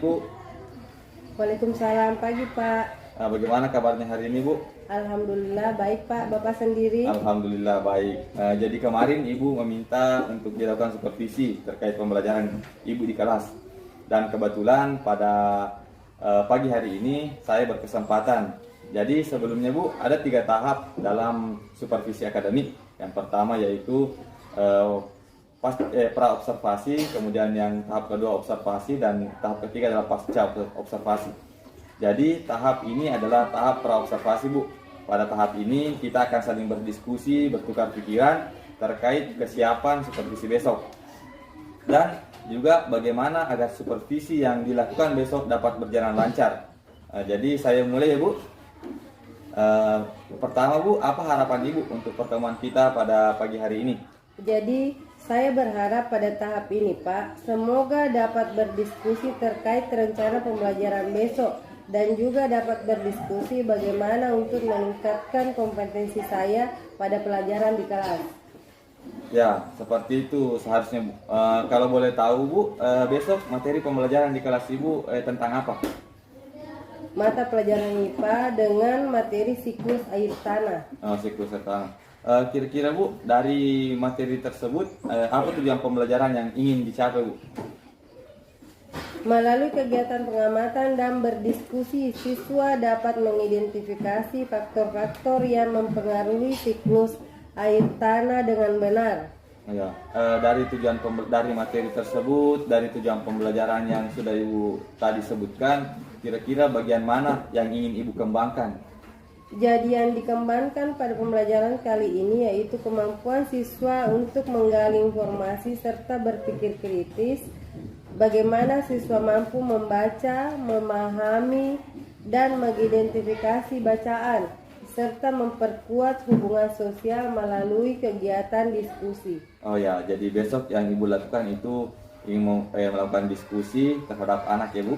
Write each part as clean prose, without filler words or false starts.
Bu. Waalaikumsalam, pagi Pak. Bagaimana kabarnya hari ini Bu? Alhamdulillah baik Pak, Bapak sendiri? Alhamdulillah baik. Jadi kemarin Ibu meminta untuk dilakukan supervisi terkait pembelajaran Ibu di kelas. Dan kebetulan pada pagi hari ini saya berkesempatan. Jadi sebelumnya Bu, ada 3 tahap dalam supervisi akademik. Yang pertama yaitu pra-observasi, kemudian yang tahap kedua observasi, dan tahap ketiga adalah pasca observasi. Jadi tahap ini adalah tahap pra-observasi Bu. Pada tahap ini kita akan saling berdiskusi, bertukar pikiran terkait kesiapan supervisi besok. Dan juga bagaimana agar supervisi yang dilakukan besok dapat berjalan lancar. Jadi saya mulai ya Bu. Pertama Bu, apa harapan Ibu untuk pertemuan kita pada pagi hari ini? Jadi saya berharap pada tahap ini Pak, semoga dapat berdiskusi terkait rencana pembelajaran besok dan juga dapat berdiskusi bagaimana untuk meningkatkan kompetensi saya pada pelajaran di kelas. Ya, seperti itu seharusnya Bu. Kalau boleh tahu Bu, besok materi pembelajaran di kelas Ibu tentang apa? Mata pelajaran IPA dengan materi siklus air tanah. Siklus air tanah. Kira-kira Bu, dari materi tersebut apa tujuan pembelajaran yang ingin dicapai Bu? Melalui kegiatan pengamatan dan berdiskusi, siswa dapat mengidentifikasi faktor-faktor yang mempengaruhi siklus air tanah dengan benar. Ya, dari materi tersebut, dari tujuan pembelajaran yang sudah Ibu tadi sebutkan, kira-kira bagian mana yang ingin Ibu kembangkan? Jadi yang dikembangkan pada pembelajaran kali ini yaitu kemampuan siswa untuk menggali informasi serta berpikir kritis, bagaimana siswa mampu membaca, memahami, dan mengidentifikasi bacaan, serta memperkuat hubungan sosial melalui kegiatan diskusi. Oh ya, jadi besok yang Ibu lakukan itu ingin melakukan diskusi terhadap anak ya Bu.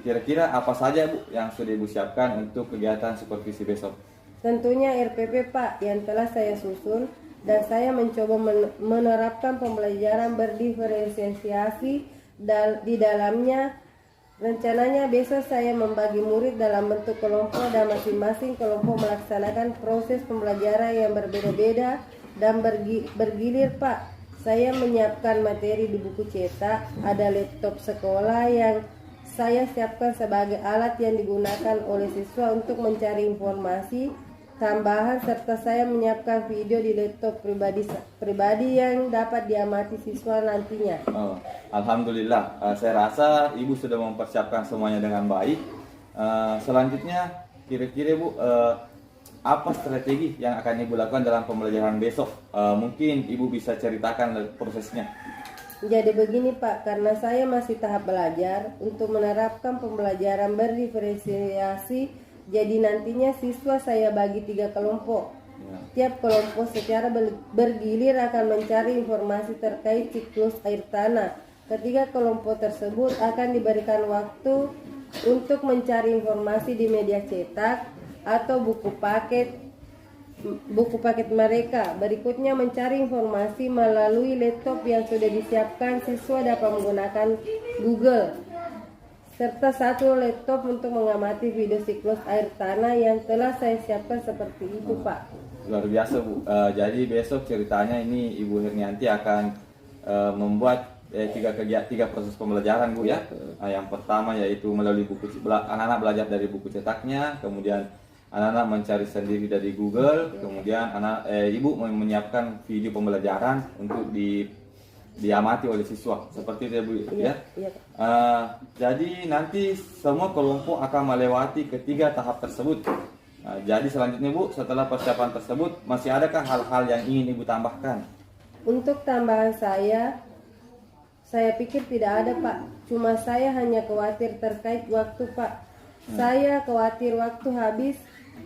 Kira-kira apa saja Bu yang sudah Ibu siapkan untuk kegiatan supervisi besok? Tentunya RPP Pak yang telah saya susun, dan saya mencoba menerapkan pembelajaran berdiferensiasi di dalamnya. Rencananya besok saya membagi murid dalam bentuk kelompok dan masing-masing kelompok melaksanakan proses pembelajaran yang berbeda-beda dan bergilir Pak. Saya menyiapkan materi di buku cetak, ada laptop sekolah yang saya siapkan sebagai alat yang digunakan oleh siswa untuk mencari informasi tambahan, serta saya menyiapkan video di laptop pribadi yang dapat diamati siswa nantinya. Alhamdulillah, saya rasa Ibu sudah mempersiapkan semuanya dengan baik. Selanjutnya, kira-kira Bu, apa strategi yang akan Ibu lakukan dalam pembelajaran besok? Mungkin Ibu bisa ceritakan prosesnya. Jadi begini Pak, karena saya masih tahap belajar untuk menerapkan pembelajaran berdiferensiasi, jadi nantinya siswa saya bagi 3 kelompok. Tiap kelompok secara bergilir akan mencari informasi terkait siklus air tanah. Ketiga kelompok tersebut akan diberikan waktu untuk mencari informasi di media cetak atau buku paket mereka. Berikutnya mencari informasi melalui laptop yang sudah disiapkan. Siswa dapat menggunakan Google serta 1 laptop untuk mengamati video siklus air tanah yang telah saya siapkan seperti itu Pak. Luar biasa Bu. Jadi besok ceritanya ini Ibu Hernianti akan membuat 3 proses pembelajaran Bu ya. Yang pertama yaitu melalui buku, anak-anak belajar dari buku cetaknya, kemudian anak-anak mencari sendiri dari Google, kemudian Ibu menyiapkan video pembelajaran untuk diamati oleh siswa, seperti itu ya Bu ya. Iya. Jadi nanti semua kelompok akan melewati ketiga tahap tersebut. Jadi selanjutnya Bu, setelah persiapan tersebut masih adakah hal-hal yang ingin Ibu tambahkan? Untuk tambahan saya pikir tidak ada Pak. Cuma saya hanya khawatir terkait waktu Pak. Saya khawatir waktu habis,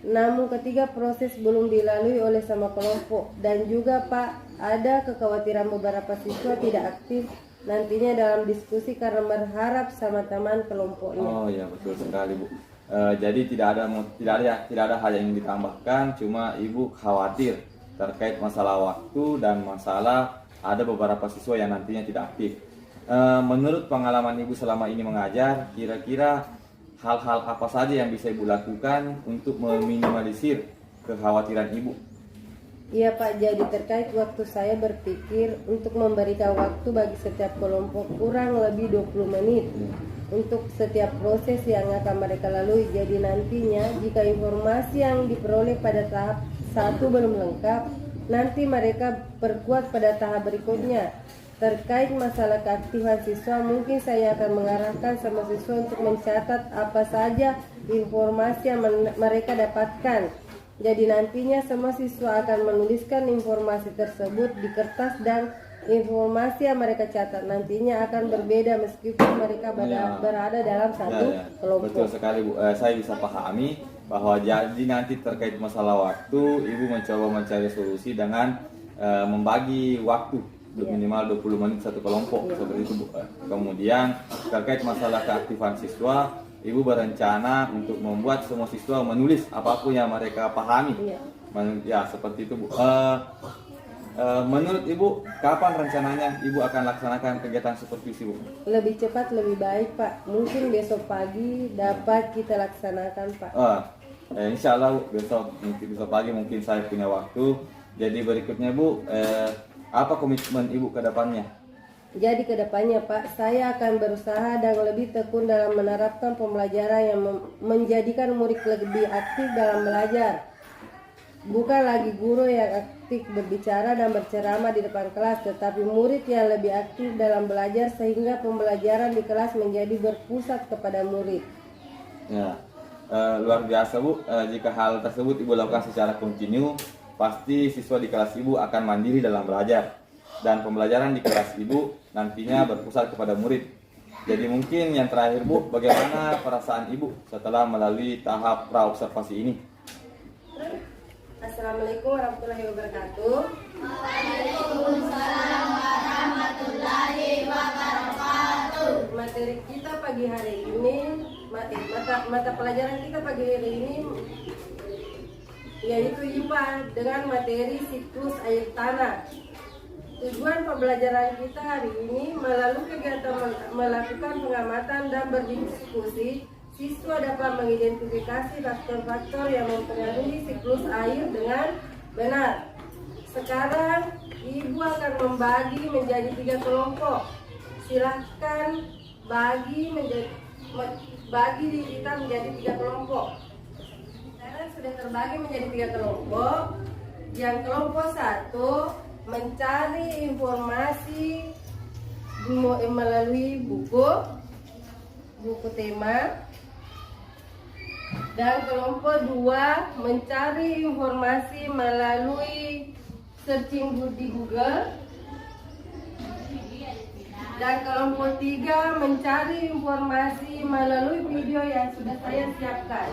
namun ketiga proses belum dilalui oleh sama kelompok. Dan juga Pak, ada kekhawatiran beberapa siswa tidak aktif nantinya dalam diskusi karena berharap sama teman kelompoknya. Oh ya, betul sekali Bu. Jadi tidak ada hal yang ingin ditambahkan, cuma Ibu khawatir terkait masalah waktu dan masalah ada beberapa siswa yang nantinya tidak aktif. menurut pengalaman Ibu selama ini mengajar, kira-kira hal-hal apa saja yang bisa Ibu lakukan untuk meminimalisir kekhawatiran Ibu? Iya Pak, jadi terkait waktu saya berpikir untuk memberikan waktu bagi setiap kelompok kurang lebih 20 menit untuk setiap proses yang akan mereka lalui. Jadi nantinya jika informasi yang diperoleh pada tahap 1 belum lengkap, nanti mereka perkuat pada tahap berikutnya. Terkait masalah keaktifan siswa, mungkin saya akan mengarahkan sama siswa untuk mencatat apa saja informasi yang mereka dapatkan. Jadi nantinya semua siswa akan menuliskan informasi tersebut di kertas, dan informasi yang mereka catat nantinya akan berbeda meskipun mereka berada dalam satu kelompok. Betul sekali Bu. Saya bisa pahami bahwa jadi nanti terkait masalah waktu, Ibu mencoba mencari solusi dengan membagi waktu minimal 20 menit satu kelompok seperti itu Bu. Kemudian terkait masalah keaktifan siswa, Ibu berencana untuk membuat semua siswa menulis apapun yang mereka pahami. Ya, seperti itu Bu. Menurut Ibu, kapan rencananya Ibu akan laksanakan kegiatan supervisi Bu? Lebih cepat lebih baik Pak. Mungkin besok pagi dapat kita laksanakan Pak. Insya Allah Bu, besok pagi mungkin saya punya waktu. Jadi berikutnya Bu, apa komitmen Ibu ke depannya? Jadi kedepannya Pak, saya akan berusaha dan lebih tekun dalam menerapkan pembelajaran yang menjadikan murid lebih aktif dalam belajar. Bukan lagi guru yang aktif berbicara dan berceramah di depan kelas, tetapi murid yang lebih aktif dalam belajar sehingga pembelajaran di kelas menjadi berpusat kepada murid. Ya, luar biasa Bu. Jika hal tersebut Ibu lakukan secara kontinu, pasti siswa di kelas Ibu akan mandiri dalam belajar. Dan pembelajaran di kelas Ibu nantinya berpusat kepada murid. Jadi mungkin yang terakhir Bu, bagaimana perasaan Ibu setelah melalui tahap praobservasi ini? Assalamualaikum warahmatullahi wabarakatuh. Waalaikumsalam warahmatullahi wabarakatuh. Materi kita pagi hari ini, mata pelajaran kita pagi hari ini yaitu IPA dengan materi siklus air tanah. Tujuan pembelajaran kita hari ini melalui kegiatan melakukan pengamatan dan berdiskusi, siswa dapat mengidentifikasi faktor-faktor yang mempengaruhi siklus air dengan benar. Sekarang Ibu akan membagi menjadi 3 kelompok. Silahkan bagi kita menjadi 3 kelompok. Sekarang sudah terbagi menjadi 3 kelompok. Yang kelompok 1 mencari informasi melalui buku tema, dan kelompok 2 mencari informasi melalui searching di Google, dan kelompok 3 mencari informasi melalui video yang sudah saya siapkan.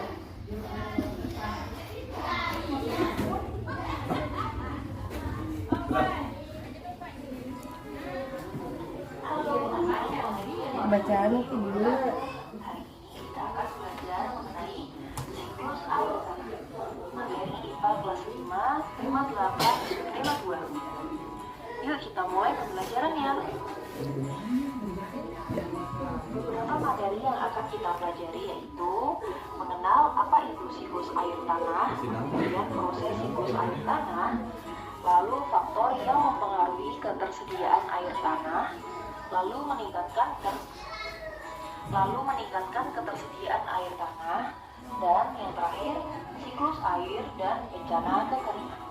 Bacaan itu dulu. Kita akan belajar mengenai siklus air tanah. Materi IPA kelas 5, tema 8, tema 2. Yuk kita mulai pembelajarannya. Beberapa materi yang akan kita pelajari yaitu mengenal apa itu siklus air tanah, kemudian proses siklus air tanah, lalu faktor yang mempengaruhi ketersediaan air tanah, lalu meningkatkan ketersediaan air tanah, dan yang terakhir siklus air dan bencana kekeringan.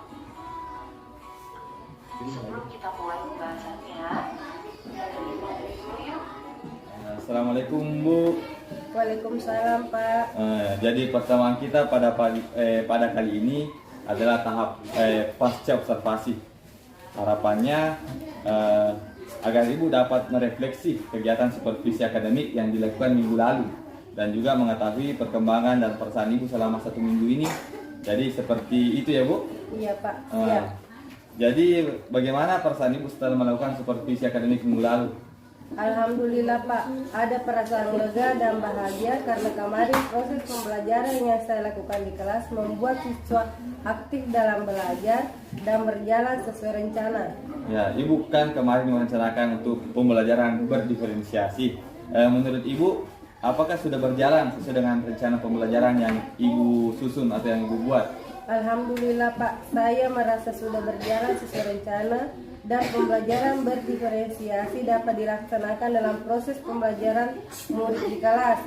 Sebelum kita mulai pembahasannya, kita dari dulu yuk. Assalamualaikum Bu. Waalaikumsalam Pak. Jadi pertemuan kita pada kali ini adalah tahap pasca observasi. Harapannya agar Ibu dapat merefleksi kegiatan supervisi akademik yang dilakukan minggu lalu dan juga mengetahui perkembangan dan perasaan Ibu selama 1 minggu ini. Jadi seperti itu ya Bu? Iya Pak, siap. Jadi bagaimana perasaan Ibu setelah melakukan supervisi akademik minggu lalu? Alhamdulillah Pak, ada perasaan lega dan bahagia karena kemarin proses pembelajaran yang saya lakukan di kelas membuat siswa aktif dalam belajar dan berjalan sesuai rencana. Ya, Ibu kan kemarin merencanakan untuk pembelajaran berdiferensiasi. Menurut Ibu, apakah sudah berjalan sesuai dengan rencana pembelajaran yang Ibu susun atau yang Ibu buat? Alhamdulillah Pak, saya merasa sudah berjalan sesuai rencana dan pembelajaran berdiferensiasi dapat dilaksanakan dalam proses pembelajaran murid di kelas.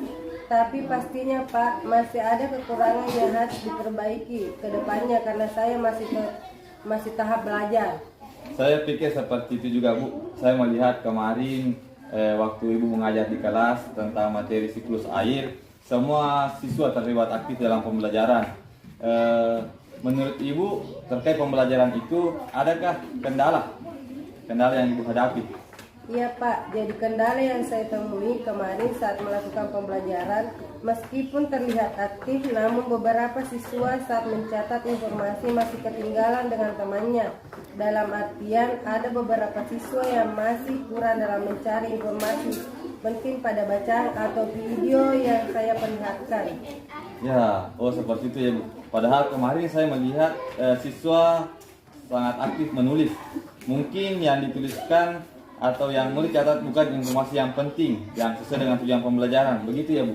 Tapi pastinya Pak, masih ada kekurangan yang harus diperbaiki ke depannya karena saya masih tahap belajar. Saya pikir seperti itu juga Bu. Saya melihat kemarin waktu Ibu mengajar di kelas tentang materi siklus air, semua siswa terlibat aktif dalam pembelajaran. Menurut Ibu terkait pembelajaran itu adakah kendala yang Ibu hadapi? Iya Pak, jadi kendala yang saya temui kemarin saat melakukan pembelajaran, meskipun terlihat aktif, namun beberapa siswa saat mencatat informasi masih ketinggalan dengan temannya. Dalam artian, ada beberapa siswa yang masih kurang dalam mencari informasi penting pada bacaan atau video yang saya perlihatkan. Ya, seperti itu ya Bu. Padahal kemarin saya melihat siswa sangat aktif menulis. Mungkin yang dituliskan atau yang nulis catat bukan informasi yang penting, yang sesuai dengan tujuan pembelajaran. Begitu ya Bu?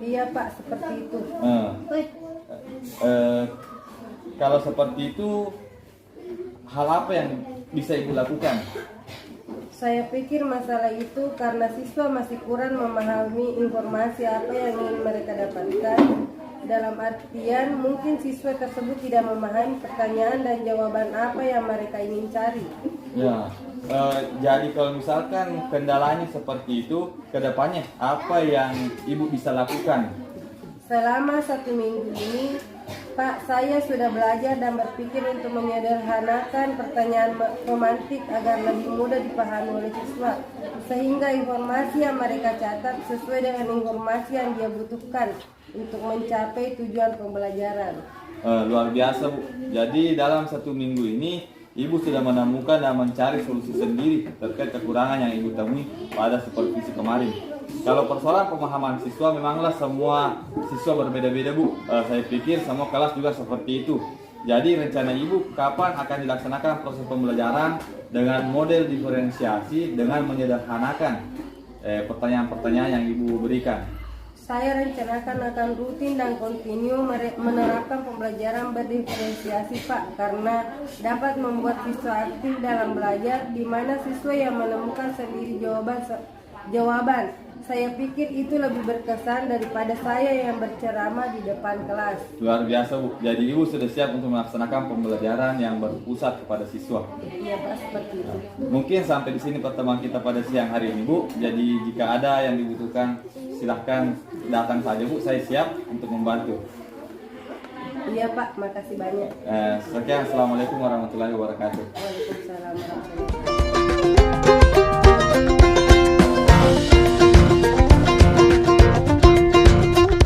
Iya Pak, seperti itu. Kalau seperti itu, hal apa yang bisa Ibu lakukan? Saya pikir masalah itu karena siswa masih kurang memahami informasi apa yang ingin mereka dapatkan. Dalam artian, mungkin siswa tersebut tidak memahami pertanyaan dan jawaban apa yang mereka ingin cari. Ya, jadi kalau misalkan kendalanya seperti itu, kedepannya apa yang Ibu bisa lakukan? Selama 1 minggu ini, Pak, saya sudah belajar dan berpikir untuk menyederhanakan pertanyaan romantik agar lebih mudah dipahami oleh siswa, sehingga informasi yang mereka catat sesuai dengan informasi yang dia butuhkan untuk mencapai tujuan pembelajaran. Luar biasa Bu. Jadi dalam 1 minggu ini Ibu sudah menemukan dan mencari solusi sendiri terkait kekurangan yang Ibu temui pada supervisi kemarin. Kalau persoalan pemahaman siswa, memanglah semua siswa berbeda-beda Bu. Saya pikir semua kelas juga seperti itu. Jadi rencana Ibu kapan akan dilaksanakan proses pembelajaran dengan model diferensiasi dengan menyederhanakan pertanyaan-pertanyaan yang Ibu berikan? Saya rencanakan akan rutin dan kontinu menerapkan pembelajaran berdiferensiasi Pak, karena dapat membuat siswa aktif dalam belajar, di mana siswa yang menemukan sendiri jawaban. Saya pikir itu lebih berkesan daripada saya yang berceramah di depan kelas. Luar biasa Bu. Jadi Ibu sudah siap untuk melaksanakan pembelajaran yang berpusat kepada siswa. Iya Pak, seperti itu. Mungkin sampai di sini pertemuan kita pada siang hari ini Bu. Jadi jika ada yang dibutuhkan, silahkan datang saja Bu. Saya siap untuk membantu. Iya Pak, makasih banyak. Sekian, assalamualaikum warahmatullahi wabarakatuh. Waalaikumsalam warahmatullahi wabarakatuh.